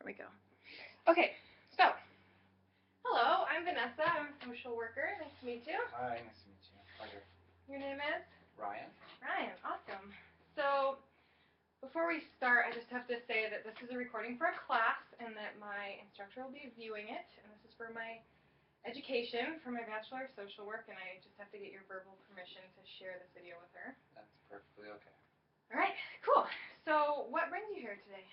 There we go. Okay, so, hello, I'm Vanessa. I'm a social worker. Nice to meet you. Hi, nice to meet you. Pleasure. Your name is? Ryan. Ryan, awesome. So, before we start, I just have to say that this is a recording for a class and that my instructor will be viewing it. And this is for my education, for my Bachelor of Social Work, and I just have to get your verbal permission to share this video with her. That's perfectly okay. All right, cool. So, what brings you here today?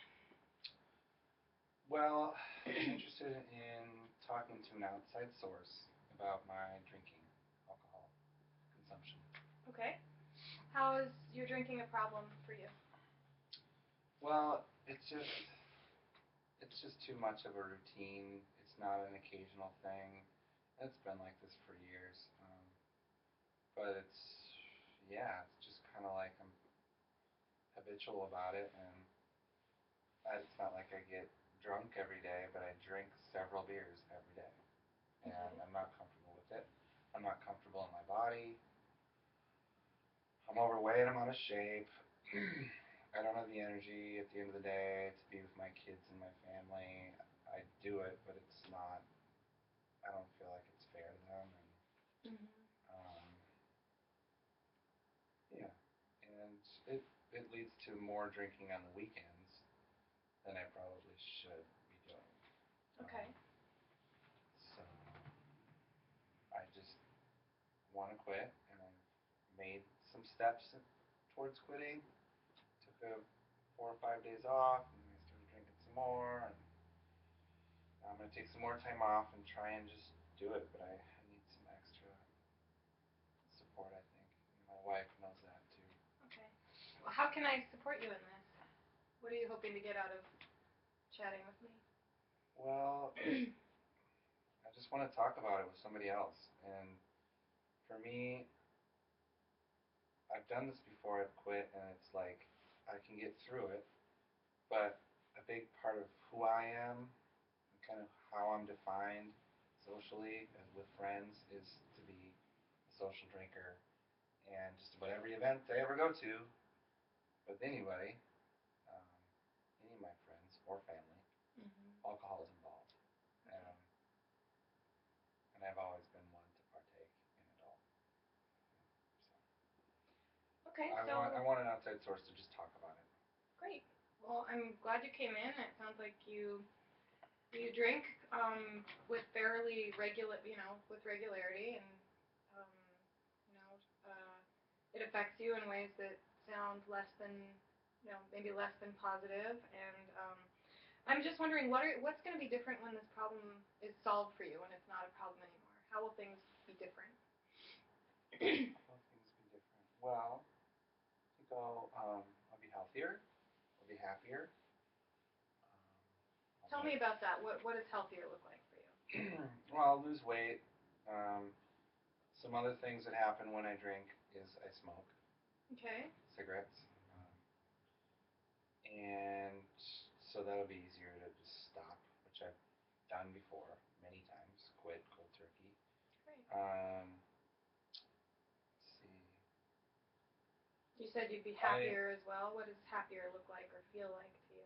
Well, I'm interested in talking to an outside source about my drinking alcohol consumption. Okay. How is your drinking a problem for you? Well, it's just too much of a routine. It's not an occasional thing. It's been like this for years. But it's just kind of like I'm habitual about it, and it's not like I get drunk every day, but I drink several beers every day, and I'm not comfortable with it. I'm not comfortable in my body. I'm overweight. I'm out of shape. I don't have the energy at the end of the day to be with my kids and my family. I do it, but it's not. I don't feel like it's fair to them, and yeah, and it leads to more drinking on the weekends than I probably should be doing. Okay. So I just want to quit, and I've made some steps towards quitting. Took 4 or 5 days off, and I started drinking some more, and now I'm going to take some more time off and try and just do it, but I need some extra support, I think. And my wife knows that, too. Okay. Well, how can I support you in this? What are you hoping to get out of chatting with me? Well, I just want to talk about it with somebody else, and for me, I've done this before. I've quit, and it's like I can get through it, but a big part of who I am, and kind of how I'm defined socially as with friends, is to be a social drinker. And just about every event I ever go to with anybody, um, any of my friends or family, alcohol is involved, and I've always been one to partake in it all. So. Okay, I want an outside source to just talk about it. Great. Well, I'm glad you came in. It sounds like you drink with fairly with regularity, and um, you know, it affects you in ways that sound less than, maybe less than positive. And I'm just wondering, what's going to be different when this problem is solved for you, when it's not a problem anymore? How will things be different? How will things be different? Well, I think I'll be healthier. I'll be happier. Tell me about that. What does healthier look like for you? Well, I'll lose weight. Some other things that happen when I drink is I smoke. Okay. Cigarettes. And so that'll be easier to just stop, which I've done before many times. Quit cold turkey. Great. Let's see. You said you'd be happier as well. What does happier look like or feel like to you?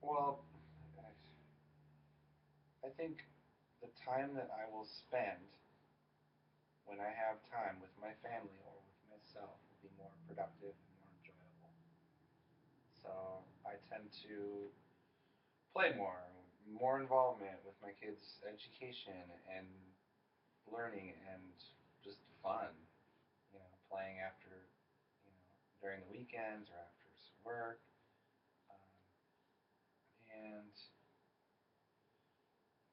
Well, I think the time that I will spend when I have time with my family or with myself will be more productive and more enjoyable. So I tend to play more involvement with my kids' education and learning and just fun, playing after, during the weekends or after work. And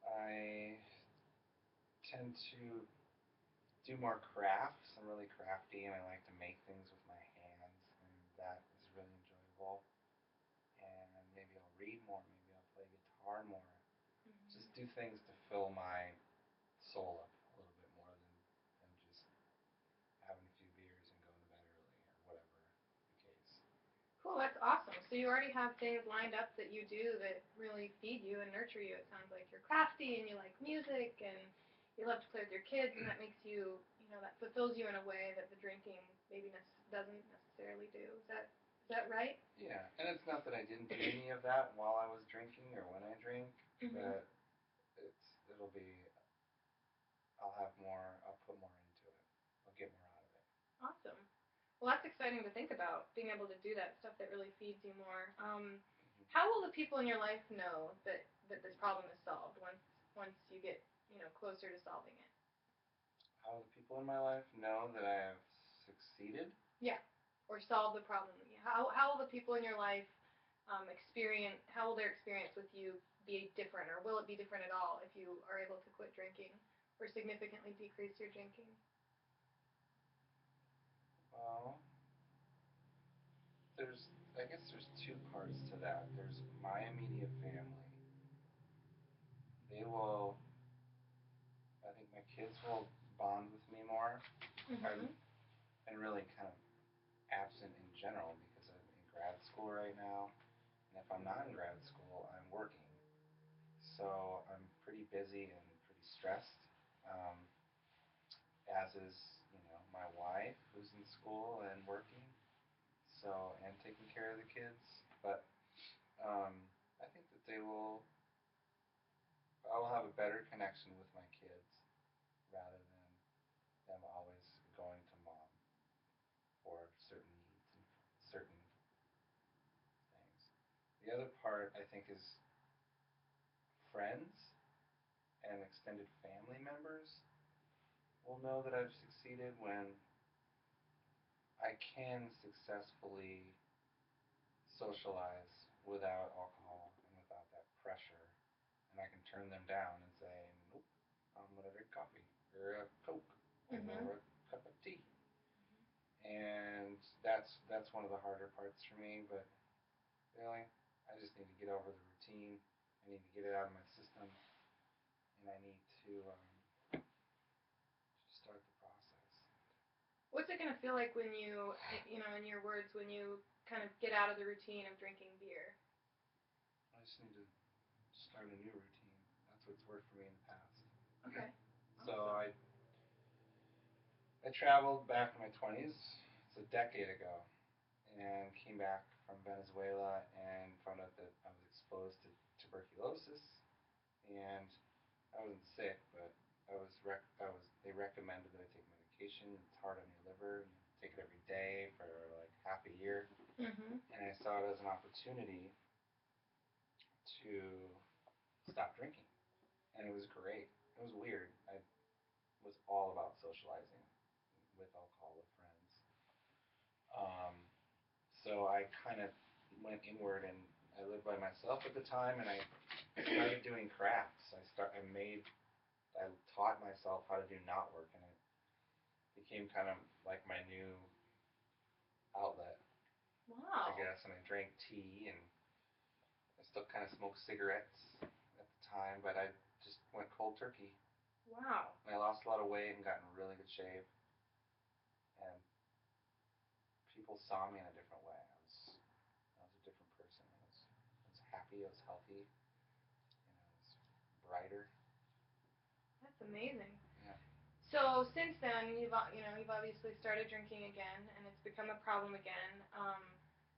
I tend to do more crafts. I'm really crafty, and I like to make things with my hands, and that is really enjoyable. And maybe I'll read more. Maybe I'll play guitar more. Just do things to fill my soul up a little bit more than just having a few beers and going to bed early or whatever the case. Cool, that's awesome. So you already have things lined up that you do that really feed you and nurture you. It sounds like you're crafty and you like music and you love to play with your kids, and that makes you, that fulfills you in a way that the drinking maybe doesn't necessarily do. Is that that right? Yeah, and it's not that I didn't do any of that while I was drinking or when I drink, but it'll be I'll put more into it. I'll get more out of it. Awesome. Well, that's exciting to think about, being able to do that stuff that really feeds you more. How will the people in your life know that this problem is solved once you get closer to solving it? How will the people in my life know that I have succeeded? Yeah, or solve the problem. How will the people in your life experience? How will their experience with you be different, or will it be different at all if you are able to quit drinking or significantly decrease your drinking? Well, I guess there's two parts to that. There's my immediate family. They will I think my kids will bond with me more. I've been really kind of absent in general because I'm in grad school right now, and if I'm not in grad school, I'm working. So I'm pretty busy and pretty stressed. Um, as is, my wife who's in school and working. So and taking care of the kids, but I think that I will have a better connection with my kids rather than them always going to mom for certain needs and certain things. The other part I think is friends and extended family members will know that I've succeeded when I can successfully socialize without alcohol and without that pressure. And I can turn them down and say, nope, I'm going to drink coffee or a Coke or a cup of tea. And that's one of the harder parts for me, but really, I just need to get over the routine. I need to get it out of my system, and I need to start the process. What's it gonna feel like when in your words, when you kind of get out of the routine of drinking beer? I just need to start a new routine. That's what's worked for me in the past. Okay. So I traveled back in my 20s. It's a decade ago, and came back from Venezuela and found out that I was exposed to tuberculosis, and I wasn't sick, but they recommended that I take medication. It's hard on your liver. You take it every day for like half a year. And I saw it as an opportunity to stop drinking, and it was great. It was weird. I was all about socializing with alcohol with friends. Um, so I kind of went inward, and I lived by myself at the time, and I started doing crafts. I taught myself how to do knot work, and it became kind of like my new outlet, I Wow. guess. And I drank tea, and I still kind of smoked cigarettes at the time, but I just went cold turkey. Wow. And I lost a lot of weight and got in really good shape, and people saw me in a different way. I was a different person. I was happy. I was healthy. I was brighter. That's amazing. Yeah. So since then, you've obviously started drinking again, and it's become a problem again.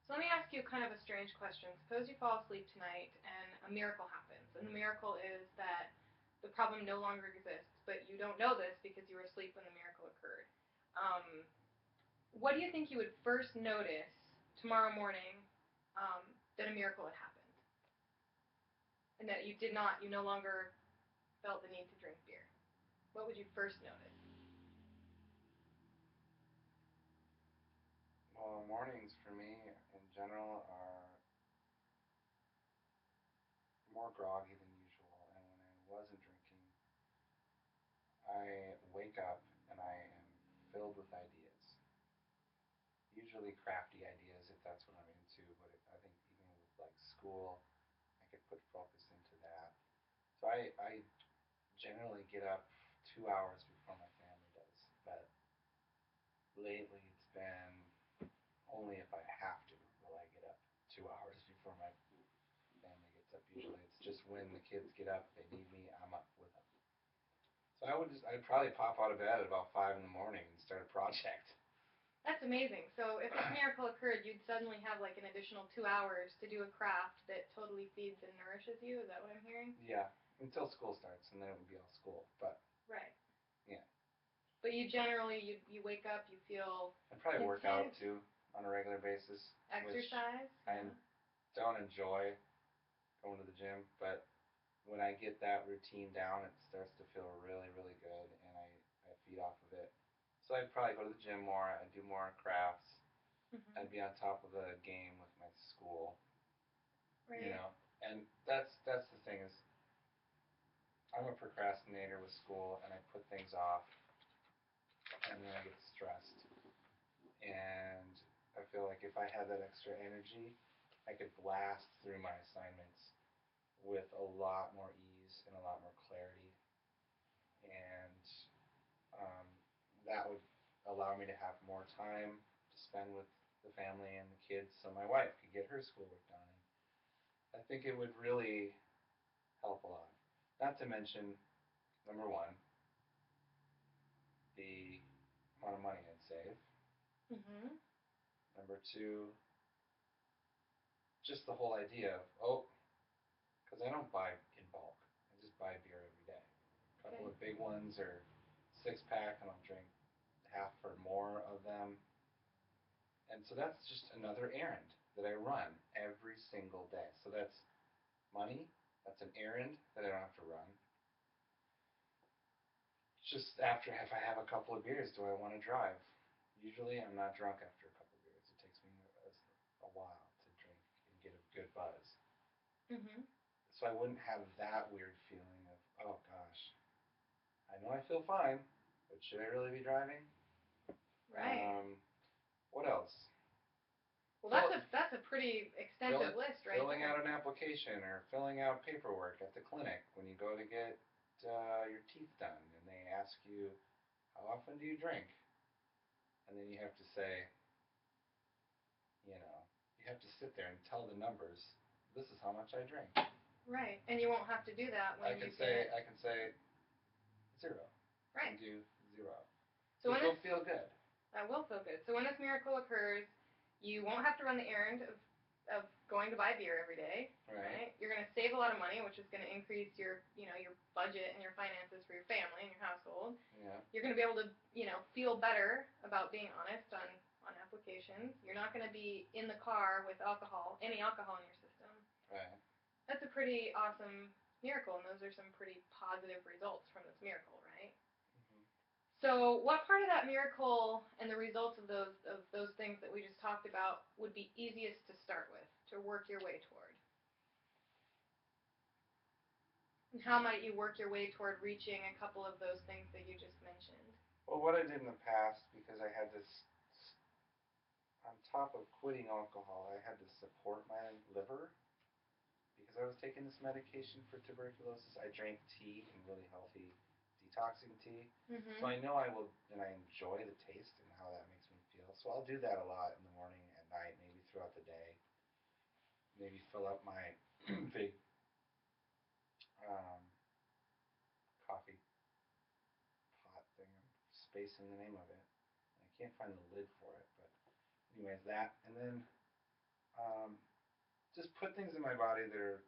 So let me ask you kind of a strange question. Suppose you fall asleep tonight, and a miracle happens, and the miracle is that the problem no longer exists, but you don't know this because you were asleep when the miracle occurred. Um, what do you think you would first notice tomorrow morning that a miracle had happened, and that you no longer felt the need to drink beer? What would you first notice? Well, mornings for me in general are more groggy than usual, and when I wasn't drinking, I wake up and I am filled with ideas. Usually crafty ideas if that's what I'm into, but I think even with like school, I could put focus into that. So I generally get up 2 hours before my family does, but lately it's been only if I have to will I get up 2 hours before my family gets up. Usually it's just when the kids get up, they need me, I'm up with them. So I'd probably pop out of bed at about 5 in the morning and start a project. That's amazing. So if this miracle occurred, you'd suddenly have like an additional 2 hours to do a craft that totally feeds and nourishes you. Is that what I'm hearing? Yeah, until school starts, and then it would be all school. But Right. yeah, But you generally you wake up, you feel I probably work out content, too on a regular basis, which exercise. I Yeah. don't enjoy going to the gym, but when I get that routine down, it starts to feel really, really good, and I feed off of it. So I'd probably go to the gym more. I'd do more crafts. Mhm. I'd be on top of the game with my school, you Right. know. And that's the thing is, I'm a procrastinator with school, and I put things off, and then I get stressed. And I feel like if I had that extra energy, I could blast through my assignments with a lot more ease and a lot more clarity, and um, that would allow me to have more time to spend with the family and the kids, so my wife could get her schoolwork done. And I think it would really help a lot. Not to mention, number one, the amount of money I'd save. Mhm. Number two, just the whole idea of, oh, because I don't buy in bulk. I just buy beer every day. A couple Okay. of big ones or 6 pack, and I'll drink half or more of them. And so that's just another errand that I run every single day. So that's money. That's an errand that I don't have to run. Just after if I have a couple of beers, do I want to drive? Usually I'm not drunk after a couple of beers. It takes me a while to drink and get a good buzz. Mhm. So I wouldn't have that weird feeling of, oh gosh, I know I feel fine, but should I really be driving? Right. What else? Well, Fill, that's a pretty fill extensive it, list right filling there. out an application or filling out paperwork at the clinic when you go to get your teeth done, and they ask you, how often do you drink? And then you have to say, you know, you have to sit there and tell the numbers. This is how much I drink. Right. And you won't have to do that when you get I can say zero. I right. can do zero, So when which this will feel good. that will feel good. So when this miracle occurs, you won't have to run the errand of going to buy beer every day, Right. right? You're going to save a lot of money, which is going to increase your, your budget and your finances for your family and your household. Yeah. You're going to be able to, feel better about being honest on applications. You're not going to be in the car with any alcohol in your system. Right. That's a pretty awesome miracle, and those are some pretty positive results from this miracle, right? Mm-hmm. So, what part of that miracle and the results of those things that we just talked about would be easiest to start with, to work your way toward? And how might you work your way toward reaching a couple of those things that you just mentioned? Well, what I did in the past, because I had this, on top of quitting alcohol, I had to support my liver because I was taking this medication for tuberculosis. I drank tea and really healthy detoxing tea. So Mhm. I know I will, and I enjoy the taste and how that makes me feel. So I'll do that a lot in the morning, at night, maybe throughout the day. Maybe fill up my big um, coffee pot thing. I'm spacing the name of it. I can't find the lid for it, but anyways, that, and then um, just put things in my body that are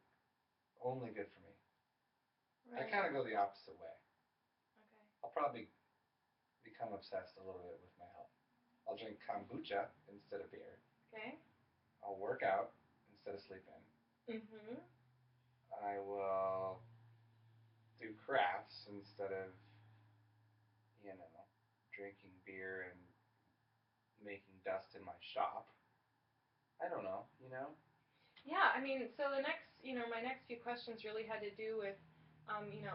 only good for me. I Right. kind of go the opposite way. Okay. I'll probably become obsessed a little bit with my health. I'll drink kombucha instead of beer. Okay. I'll work out instead of sleeping. Mhm. I will do crafts instead of, you know, drinking beer and making dust in my shop. I don't know, you know? Yeah, I mean, so my next few questions really had to do with,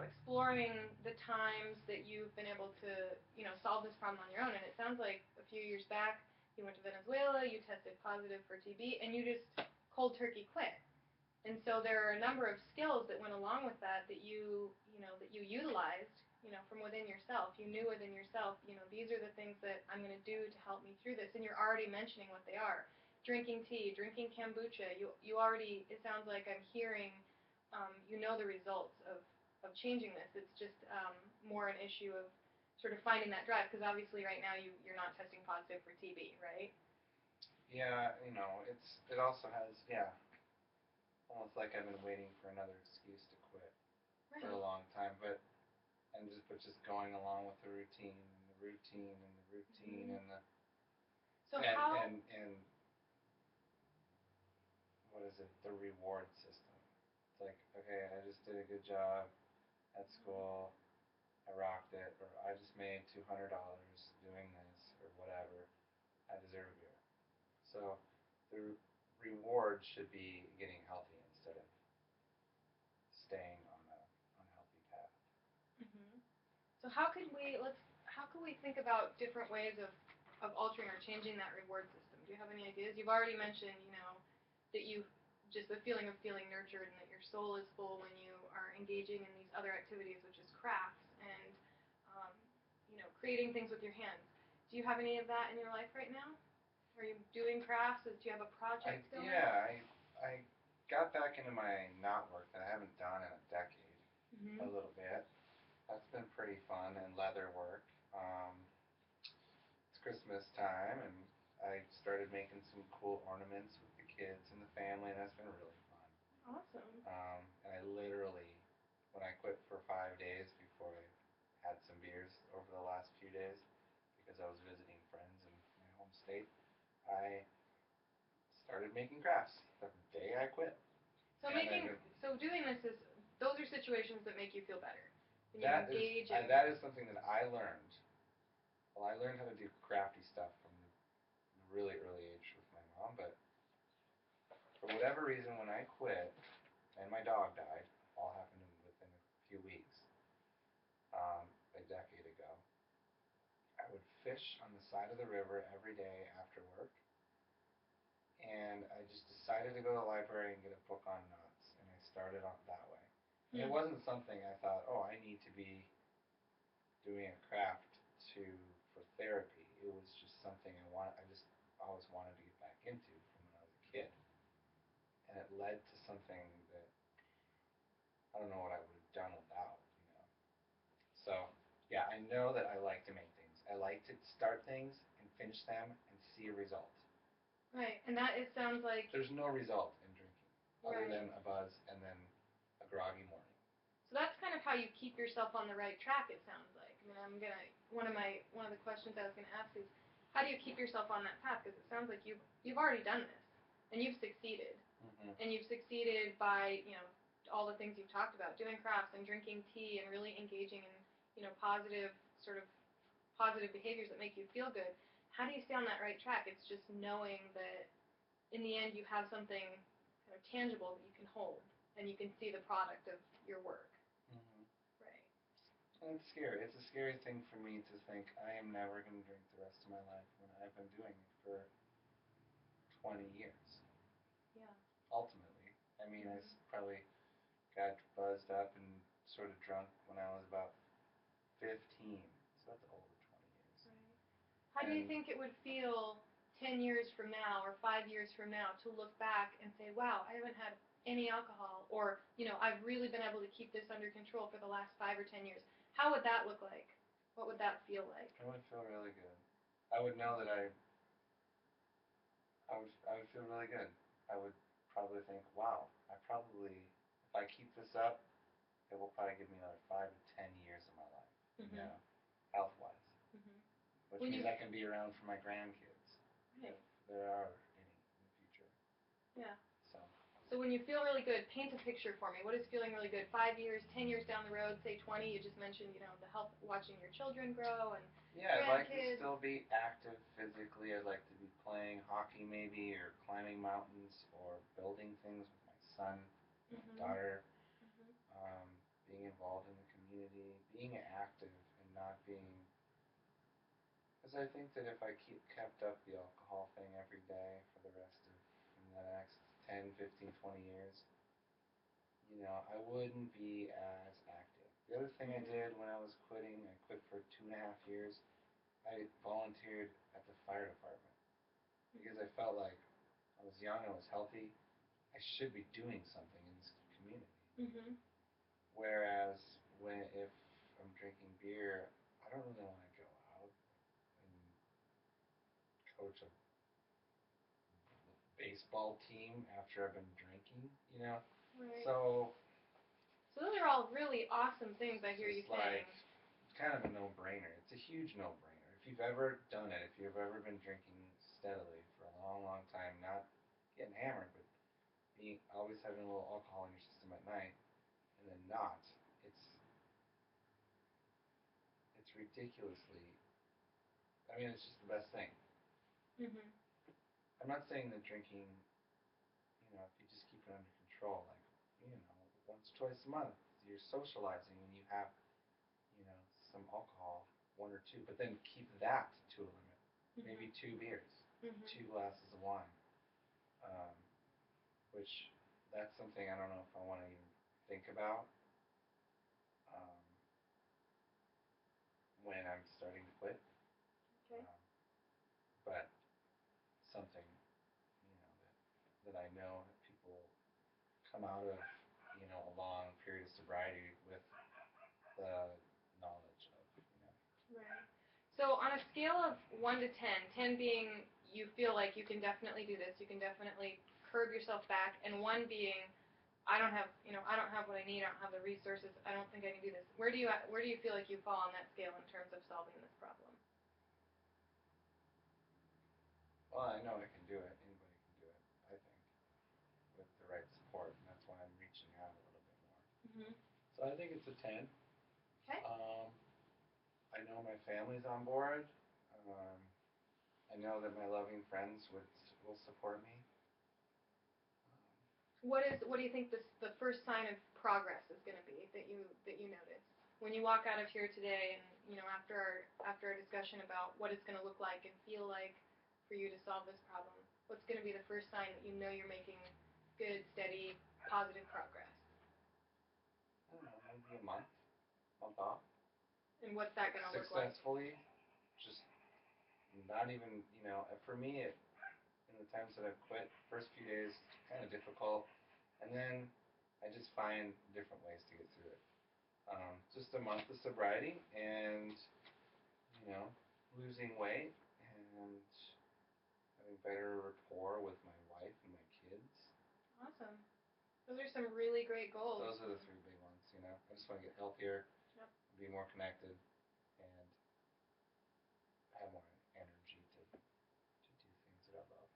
exploring the times that you've been able to, solve this problem on your own. And it sounds like a few years back you went to Venezuela, you tested positive for TB, and you just cold turkey quit. And so there are a number of skills that went along with that that you utilized, from within yourself. You knew within yourself, these are the things that I'm going to do to help me through this. And you're already mentioning what they are. Drinking tea, drinking kombucha. You already, it sounds like I'm hearing, the results of changing this. It's just more an issue of sort of finding that drive? Because obviously right now you're not testing positive for TB, right? Yeah, it also has, yeah, almost like I've been waiting for another excuse to quit for a Right. long time, but just going along with the routine and the routine and the routine Mhm. and the So and how? and and what is it? The reward system. It's like, okay, I just did a good job at school. I rocked it, or I just made $200 doing this, or whatever. I deserve a beer. So the reward should be getting healthy instead of staying on a unhealthy path. Mhm. So how can we think about different ways of altering or changing that reward system? Do you have any ideas? You've already mentioned, that you just the feeling of feeling nurtured and that your soul is full when you are engaging in these other activities, which is crafts and um, creating things with your hands. Do you have any of that in your life right now? Are you doing crafts? Do you have a I project going? yeah, I got back into my knot work that I haven't done in a decade, a Mhm. little bit. That's been pretty fun, and leather work. It's Christmas time, and I started making some cool ornaments with the kids and the family, and that's been really fun. Awesome. And I literally, when I quit for 5 days before I had some beers over the last few days, because I was visiting friends in my home state, I started making crafts the day I quit. So And I've making been, so doing this is those are situations that make you feel better when you that is engage in. that is something that I learned. Well, I learned how to do crafty stuff from a really early age with my mom, but for whatever reason, when I quit and my dog died, all happened within a few weeks, a decade ago, I would fish on the side of the river every day after work, and I just decided to go to the library and get a book on knots, and I started on that way. And it Hmm. wasn't something I thought, oh, I need to be doing a craft to for therapy. It was just something I just always wanted to get back into from when I was a kid, and it led to something that I don't know what I would have done without. So yeah, I know that I like to make things. I like to start things and finish them and see a result. Right, and that it sounds like There's no result in drinking other right. than a buzz and then a groggy morning. So that's kind of how you keep yourself on the right track. It sounds like. I mean, one of the questions I was gonna ask is, how do you keep yourself on that path? Because it sounds like you've already done this, and you've succeeded, Mm-hmm. and you've succeeded by all the things you've talked about, doing crafts and drinking tea and really engaging in positive sort of positive behaviors that make you feel good. How do you stay on that right track? It's just knowing that in the end you have something kind of tangible that you can hold and you can see the product of your work. Mm-hmm. Right. And it's scary. It's a scary thing for me to think I am never going to drink the rest of my life when I've been doing it for 20 years. Yeah. Ultimately, I mean, I Mm-hmm. probably got buzzed up and sort of drunk when I was about 15, so that's over 20 years. Right. How do you And think it would feel 10 years from now or 5 years from now to look back and say, wow, I haven't had any alcohol, or, I've really been able to keep this under control for the last 5 or 10 years? How would that look like? What would that feel like? it would feel really good. I would know that I would feel really good. I would probably think, wow, if I keep this up, it will probably give me another 5 to 10 years of my life, Mm-hmm. health wise, Mm-hmm. which When you means I can be around for my grandkids right. if there are any in the future. Yeah. So So when you feel really good, paint a picture for me. What is feeling really good? 5 years, 10 years down the road, say 20. You just mentioned, the health, watching your children grow and yeah, I'd like to grandkids. still be active physically. I'd like to be playing hockey maybe, or climbing mountains, or building things with my son, my Mhm. daughter. Mhm. Being involved in the community, being active, and not being. Because I think that if I kept up the alcohol thing every day for the rest of the next 10, 15, 20 years, I wouldn't be as active. The other thing I Mhm. did when I was quitting, I quit for 2.5 years. I volunteered at the fire department because I felt like I was young, I was healthy, I should be doing something in this community. Mhm. Whereas if I'm drinking beer, I I don't really want to go out and coach a baseball team after I've been drinking, you know. Right. So So those are all really awesome things I hear you it's just saying. like it's kind of a no-brainer. It's a huge no-brainer. If you've ever done it, if you've ever been drinking steadily for a long, long time, not getting hammered, but being always having a little alcohol in your system at night, and then not, it's ridiculously. I mean, it's just the best thing. Mhm. I'm not saying that drinking, if you just keep it under control, like, once, twice a month, you're socializing and you have, some alcohol, one or two, but then keep that to a limit. Mhm. Maybe 2 beers, Mhm. 2 glasses of wine, um, which that's something I don't know if I want to even think about um, when I'm starting to quit. Okay. But something, that I know that people come out of, a long period of sobriety with the knowledge of. Right. So on a scale of 1 to 10, 10 being you feel like you can definitely do this, you can definitely curb yourself back, and 1 being I don't have what I need, I don't have the resources, I don't think I can do this. Where do you feel like you fall on that scale in terms of solving this problem? Well, I know I can do it. Anybody can do it, I think, with the right support, and that's why I'm reaching out a little bit more. Mhm. So I think it's a 10. Okay. I know my family's on board. Um, I know that my loving friends will support me. What do you think the first sign of progress is going to be that you notice when you walk out of here today, and after our discussion about what it's going to look like and feel like for you to solve this problem? What's going to be the first sign that you know you're making good, steady, positive progress? I don't know, maybe a month off, And what's that going to look like? successfully. Just not even, for me, in the times that I've quit, first few days kind of difficult, and then I just find different ways to get through it. Just a month of sobriety and, you know, losing weight and having better rapport with my wife and my kids. Awesome. Those are some really great goals. Those are the 3 big ones. I just want to get healthier, Yep. be more connected, and have more energy to do things that I love.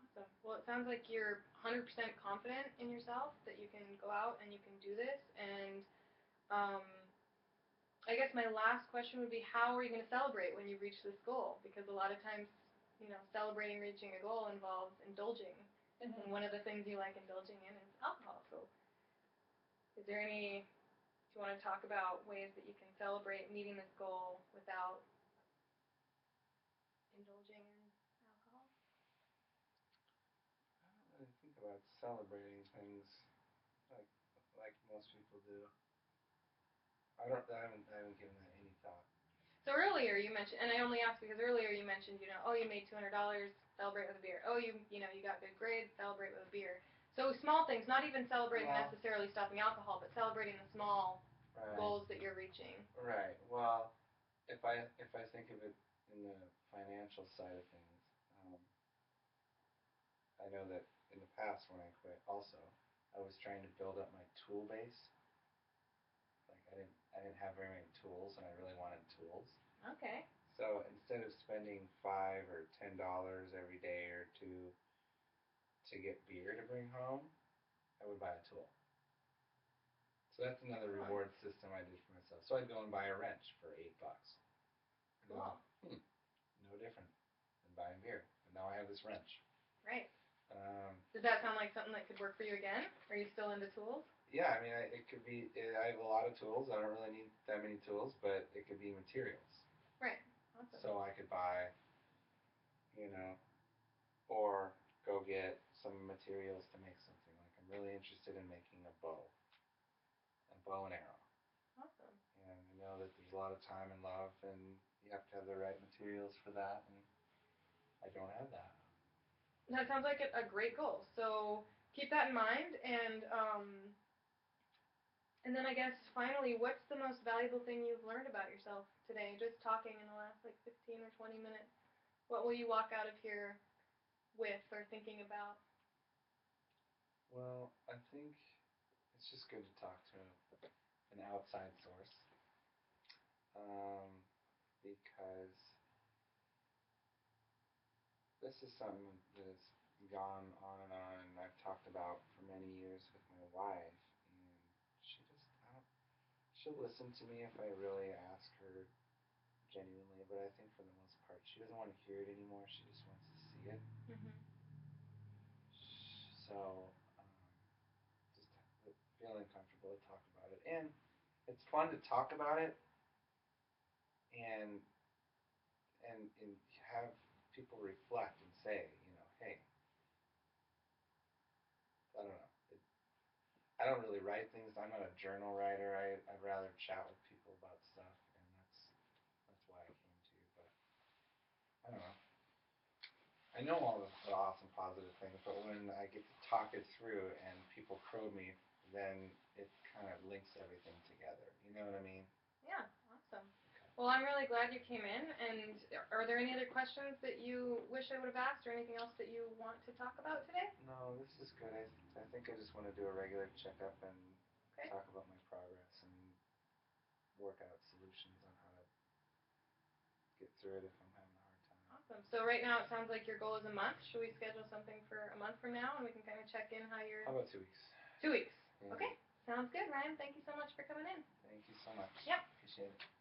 Awesome. Well, it sounds like you're 100% confident in yourself that you can go out and you can do this. And um, I guess my last question would be, how are you going to celebrate when you reach this goal? Because a lot of times, celebrating reaching a goal involves indulging. And one of the things you like indulging in is alcohol. So is there any, do you want to talk about ways that you can celebrate meeting this goal without indulging in alcohol? I don't really think about celebrating things like like most people do. I haven't given that any thought. So earlier you mentioned, and I only asked because earlier you mentioned, oh, you made $200, celebrate with a beer. Oh, you got good grades, celebrate with a beer. So small things, not even celebrating Well, necessarily stopping alcohol, but celebrating the small right, goals that you're reaching. right. Well, if I think of it in the financial side of things, I know that in the past when I quit, also, I was trying to build up my tool base. Like I didn't have very many tools, and I really wanted tools. Okay. So instead of spending $5 or $10 every day or two to get beer to bring home, I would buy a tool. So that's another Excellent. reward system I did for myself. So I'd go and buy a wrench for $8. Cool. No different than buying beer. But now I have this wrench. Right. Um, Does that sound like something that could work for you again? Are you still into tools? yeah, I mean, it could be. I have a lot of tools. I don't really need that many tools, but it could be materials. Right. Awesome. So I could buy, you know, or go get some materials to make something. Like I'm really interested in making a bow and arrow. Awesome. And I know that there's a lot of time and love, and you have to have the right materials for that, and I don't have that. That sounds like a great goal. So keep that in mind, and then I guess finally, what's the most valuable thing you've learned about yourself today, just talking in the last like 15 or 20 minutes, what will you walk out of here with or thinking about? Well, I think it's just good to talk to an outside source, because this is something that has gone on and I've talked about for many years with my wife, and she just, I don't, she'll listen to me if I really ask her genuinely, but I think for the most part, she doesn't want to hear it anymore. She just wants to see it. Mhm. So, just feeling comfortable to talk about it, and it's fun to talk about it, and and have people reflect and say, hey, I don't know. I don't really write things. I'm not a journal writer. I'd rather chat with people about stuff, and that's why I came to you. But I don't know. I know all the awesome positive things, but when I get to talk it through and people probe me, then it kind of links everything together. You know what I mean? Yeah, awesome. Well, I'm really glad you came in, and are there any other questions that you wish I would have asked or anything else that you want to talk about today? No, this is good. I think I just want to do a regular checkup and Okay. talk about my progress and work out solutions on how to get through it if I'm having a hard time. Awesome. So right now it sounds like your goal is a month. Should we schedule something for a month from now, and we can kind of check in how you're... How about 2 weeks? 2 weeks. Yeah. Okay. Sounds good, Ryan. Thank you so much for coming in. Thank you so much. Yep. Appreciate it.